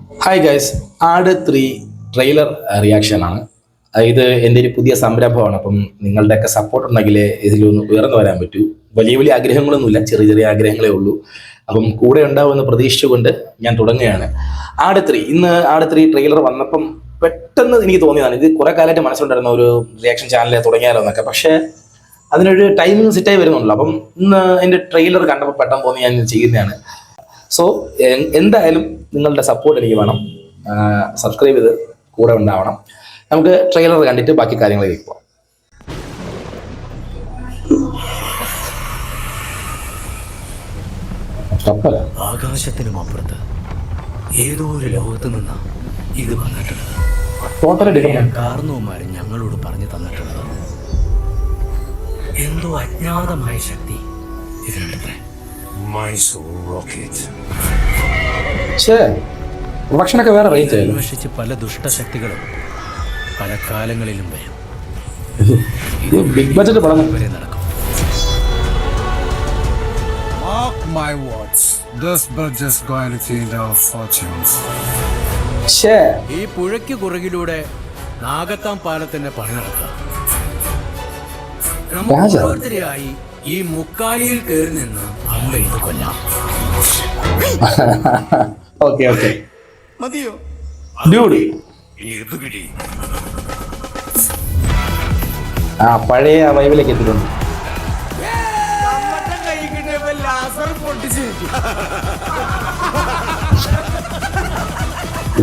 Hi guys, ആട് 3 trailer reaction ആണ്. ഇത് എൻ്റെ ഒരു പുതിയ സംരംഭമാണ്. അപ്പം നിങ്ങളുടെയൊക്കെ സപ്പോർട്ട് ഉണ്ടെങ്കിൽ ഇതിലൊന്ന് ഉയർന്നു വരാൻ പറ്റൂ. വലിയ വലിയ ആഗ്രഹങ്ങളൊന്നുമില്ല, ചെറിയ ചെറിയ ആഗ്രഹങ്ങളേ ഉള്ളൂ. അപ്പം കൂടെ ഉണ്ടാവുമെന്ന് പ്രതീക്ഷിച്ചുകൊണ്ട് ഞാൻ തുടങ്ങുകയാണ്. ഇന്ന് ആട് 3 ട്രെയിലർ വന്നപ്പം പെട്ടെന്ന് എനിക്ക് തോന്നിയതാണ്, ഇത് കുറെ കാലമായിട്ട് മനസ്സിലുണ്ടായിരുന്ന ഒരു റിയാക്ഷൻ ചാനൽ തുടങ്ങിയാലോ എന്നൊക്കെ. പക്ഷേ അതിനൊരു ടൈമിങ് സെറ്റായി വരുന്നുണ്ടല്ലോ. അപ്പം ഇന്ന് എൻ്റെ ട്രെയിലർ കണ്ടപ്പോൾ പെട്ടെന്ന് തോന്നി ഞാൻ ചെയ്യുന്നതാണ്. സോ എന്തായാലും നിങ്ങളുടെ സപ്പോർട്ട് എനിക്ക് വേണം. സബ്സ്ക്രൈബ് ചെയ്ത് കൂടെ ഉണ്ടാവണം. നമുക്ക് ട്രെയിലർ കണ്ടിട്ട് ബാക്കി കാര്യങ്ങളിലേക്ക് പോകാം. ആകാശത്തിനും അപ്പുറത്ത് ഏതോ ഒരു ലോകത്ത് നിന്നാ ഇത് വന്നിട്ടുള്ളത്. ടോട്ടലി കാരണവന്മാരും ഞങ്ങളോട് പറഞ്ഞു തന്നിട്ടുള്ളത് എന്തോ അജ്ഞാതമായ ശക്തി ഇതിനുണ്ടത്രേ. പ്രൊഡക്ഷനൊക്കെ വേറെ റേഞ്ച് ആയിരുന്നു. അന്വേഷിച്ച് പല ദുഷ്ടശക്തികളും പല കാലങ്ങളിലും വരും. ബിഗ് ബഡ്ജറ്റ് പടം വരെ നടക്കും. Mark my words, this bridge is going to change our fortunes. ഈ പുഴയ്ക്ക് കുറുകിലൂടെ നാഗത്താം പാലത്തിന്റെ പണി നടക്കുക. ഓരോരുത്തരെയായി ഈ മുക്കാലിയിൽ കയറി നിന്ന് അമ്പ ഇത് കൊല്ലാം. ഓക്കെ മതിയോ? ഡ്യൂഡി പഴയ വൈബിലേക്ക് എത്തിയിട്ടുണ്ട്.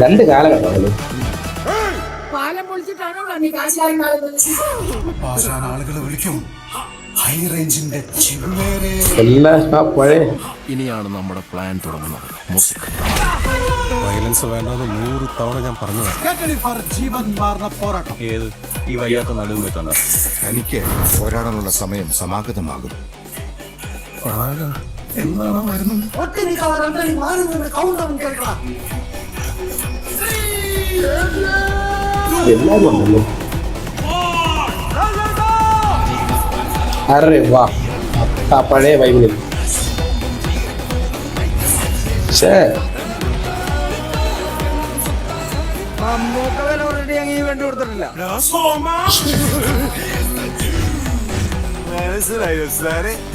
രണ്ട് കാലഘട്ടമല്ലോ. ആളുകൾ വിളിക്കും ഹൈ റേഞ്ചിന്റെ എല്ലാം പഴയ. ഇനിയാണ് നമ്മുടെ പ്ലാൻ തുടങ്ങുന്നത്. വയലൻസ് വേണ്ടെന്ന് 100 തവണ ഞാൻ പറഞ്ഞതാണ്. ജീവൻ മാറുന്ന പോരാട്ടം. ഏത് ഈ വയ്യാത്ത നടുവ് വെച്ചോണ്ട എനിക്ക് പോരാടാനുള്ള സമയം സമാഗതമാകും. എന്താണ് വരുന്നത്? എല്ലാവരും ഉണ്ടല്ലോ. അറേ വാ, പഴയ വൈബില്.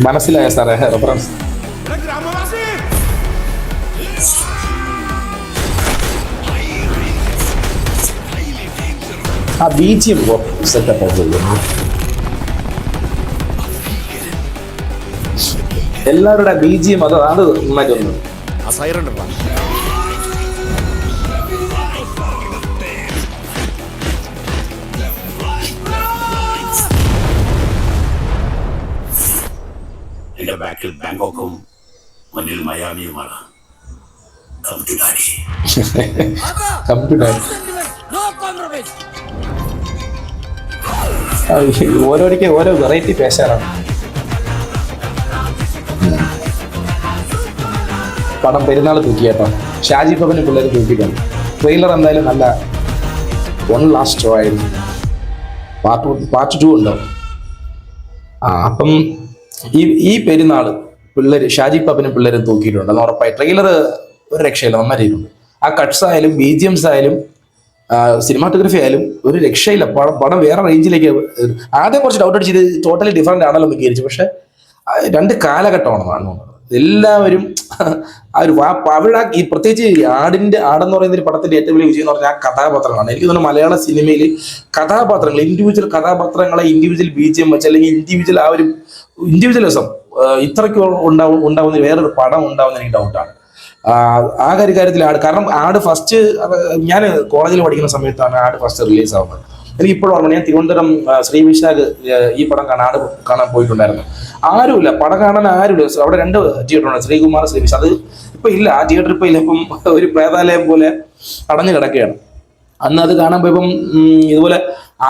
മനസ്സിലായ സാറേ റെഫറൻസ്. ആ ബീച്ചിയും സെറ്റപ്പ് എല്ലാവരുടെ ബീജിയും അത് നന്നായിട്ടൊന്നും എന്റെ ബാക്കിൽ ബാങ്കോക്കും മുന്നിൽ മയാമിയുമാണ്. ഓരോരിക്കും ഓരോ വെറൈറ്റി പേശാനാണ്. പടം പെരുന്നാൾ തൂക്കി കേട്ടോ. ഷാജി പവന് പിള്ളേർ തൂക്കിയിട്ടുണ്ട്. ട്രെയിലർ എന്തായാലും നല്ല വൺ ലാസ്റ്റ് ഷോ ആയിരുന്നു. പാർട്ട് 2 ഉണ്ടോ? അപ്പം ഈ പെരുന്നാൾ പിള്ളേർ ഷാജി പപ്പനും പിള്ളേരും തൂക്കിയിട്ടുണ്ട് എന്ന് ഉറപ്പായി. ട്രെയിലർ ഒരു രക്ഷയില്ല, നന്നായിട്ടുണ്ട്. ആ കട്ട്സ് ആയാലും BGMs ആയാലും സിനിമാറ്റോഗ്രഫി ആയാലും ഒരു രക്ഷയില്ല. പടം വേറെ റേഞ്ചിലേക്ക്. ആദ്യം കുറച്ച് ഡൗട്ട് അടിച്ച് ഇത് ടോട്ടലി ഡിഫറെൻ്റ് ആണല്ലോ എന്ന് വിചാരിച്ചു. പക്ഷെ രണ്ട് കാലഘട്ടമാണ് കാണുന്നത്. എല്ലാവരും ആ ഒരു അവിടെ ഈ പ്രത്യേകിച്ച് ആടെന്ന് പറയുന്ന ഒരു പടത്തിന്റെ ഏറ്റവും വലിയ വിജയം എന്ന് പറഞ്ഞാൽ ആ കഥാപാത്രങ്ങളാണ്. എനിക്ക് തോന്നുന്നു മലയാള സിനിമയിൽ കഥാപാത്രങ്ങൾ, ഇൻഡിവിജ്വൽ കഥാപാത്രങ്ങളെ ഇൻഡിവിജ്വൽ BGM വെച്ച് അല്ലെങ്കിൽ ഇൻഡിവിജ്വൽ ആ ഒരു ഇൻഡിവിജ്വലിസം ഇത്രയ്ക്ക് ഉണ്ടാവുന്ന വേറൊരു പടം ഉണ്ടാവുന്ന എനിക്ക് ഡൗട്ടാണ്. ആ കാര്യത്തിൽ കാരണം ആട് ഫസ്റ്റ് ഞാൻ കോളേജിൽ പഠിക്കുന്ന സമയത്താണ് ആട് ഫസ്റ്റ് റിലീസ് ആവുന്നത്. എനിക്ക് ഇപ്പോഴും ഓർമ്മ. ഞാൻ തിരുവനന്തപുരം ശ്രീ വിശാഖ് ഈ പടം ആട് കാണാൻ പോയിട്ടുണ്ടായിരുന്നു. ആരുമില്ല, പടം കാണാൻ ആരുമില്ല. അവിടെ 2 തിയേറ്ററുണ്ട്, ശ്രീകുമാർ, ശ്രീ വിശാഖ്. അത് ഇപ്പൊ ഇല്ല, ആ തിയേറ്റർ ഇപ്പൊ ഇല്ല. ഇപ്പം ഒരു പ്രേതാലയം പോലെ അടഞ്ഞു കിടക്കുകയാണ്. അന്ന് അത് കാണാൻ പോയപ്പം ഇതുപോലെ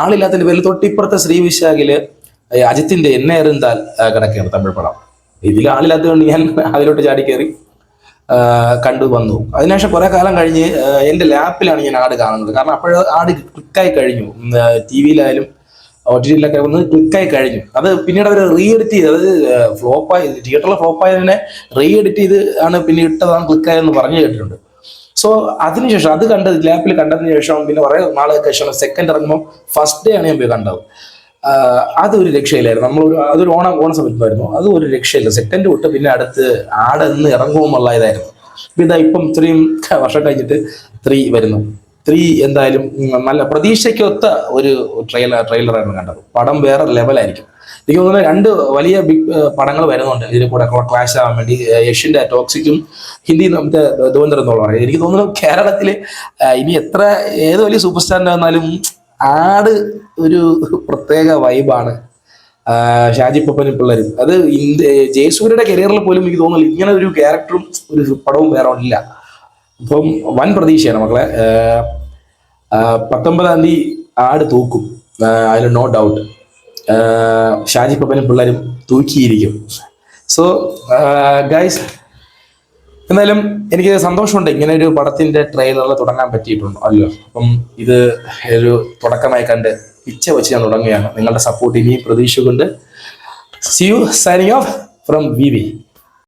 ആളില്ലാത്തതിന്റെ പേരിൽ തൊട്ടിപ്പുറത്തെ ശ്രീ വിശാഖില് അജിത്തിന്റെ എന്നെ എറിന്താൽ കിടക്കുകയാണ് തമിഴ് പടം. ഇതിൽ ആളില്ലാത്തതുകൊണ്ട് ഞാൻ അതിലോട്ട് ചാടി കയറി കണ്ടു വന്നു. അതിനുശേഷം കുറെ കാലം കഴിഞ്ഞ് എൻ്റെ ലാപ്പിലാണ് ഞാൻ ആട് കാണുന്നത്. കാരണം അപ്പോൾ ആട് ക്ലിക്കായി കഴിഞ്ഞു. TV-യിലായാലും OTT-യിലൊക്കെ ഒന്ന് ക്ലിക്കായി കഴിഞ്ഞു. അത് പിന്നീട് അവർ റീഎഡിറ്റ് ചെയ്ത്, അതായത് ഫ്ലോപ്പായി തിയേറ്ററിൽ ഫ്ലോപ്പായതിനെ റീഎഡിറ്റ് ചെയ്ത് ആണ് പിന്നെ ഇട്ടതാണ് ക്ലിക്കായെന്ന് പറഞ്ഞു കേട്ടിട്ടുണ്ട്. സോ അതിനുശേഷം അത് കണ്ടത് ലാപ്പിൽ കണ്ടതിന് ശേഷം പിന്നെ കുറേ നാളുകൾക്ക് ശേഷം സെക്കൻഡ് ഇറങ്ങുമ്പോൾ ഫസ്റ്റ് ഡേ ആണ് ഞാൻ പോയി കണ്ടത്. അതൊരു രക്ഷയില്ലായിരുന്നു. അതൊരു ഓണ സമയത്തായിരുന്നു. അത് ഒരു രക്ഷയില്ല. സെക്കൻഡ് തൊട്ട് പിന്നെ അടുത്ത് ആടെന്ന് ഇറങ്ങുമെന്നുള്ള ഇതായിരുന്നു. ഇതാ ഇപ്പം ഇത്രയും വർഷം കഴിഞ്ഞിട്ട് 3 വരുന്നു. 3 എന്തായാലും നല്ല പ്രതീക്ഷയ്ക്കൊത്ത ഒരു ട്രെയിലറായിരുന്നു കണ്ടത്. പടം വേറെ ലെവലായിരിക്കും. എനിക്ക് തോന്നുന്നത് 2 വലിയ ബിഗ് പടങ്ങൾ വരുന്നുണ്ട് ഇതിൽ കൂടെ ക്ലാഷ് ആവാൻ വേണ്ടി. യഷിന്റെ ടോക്സിക്കും ഹിന്ദി നമ്മുടെ ധുവന്തരം എന്നുള്ള പറയും. എനിക്ക് തോന്നുന്നു കേരളത്തിൽ ഇനി ഏത് വലിയ സൂപ്പർ സ്റ്റാറിന്റെ വന്നാലും ആട് ഒരു പ്രത്യേക വൈബാണ്. ഷാജി പപ്പനും പിള്ളേരും അത് ജയസൂര്യയുടെ കരിയറിൽ പോലും എനിക്ക് തോന്നുന്നില്ല ഇങ്ങനെ ഒരു ക്യാരക്ടറും ഒരു പടവും വേറെ ഇല്ല. അപ്പം വൻ പ്രതീക്ഷയാണ് മക്കളെ. 19-ാം തീയതി ആട് തൂക്കും, അതിൽ നോ ഡൗട്ട്. ഷാജി പപ്പനും പിള്ളേരും തൂക്കിയിരിക്കും. സോ ഗൈസ്, എന്നാലും എനിക്ക് സന്തോഷമുണ്ട് ഇങ്ങനെ ഒരു പടത്തിന്റെ ട്രെയിലറിൽ തുടങ്ങാൻ പറ്റിയിട്ടുണ്ട് അല്ലോ. അപ്പം ഇത് ഒരു തുടക്കമായി കണ്ട് പിച്ച വെച്ച് ഞാൻ തുടങ്ങുകയാണ്. നിങ്ങളുടെ സപ്പോർട്ട് ഇനിയും പ്രതീക്ഷിച്ചുകൊണ്ട് C U signing off from VV.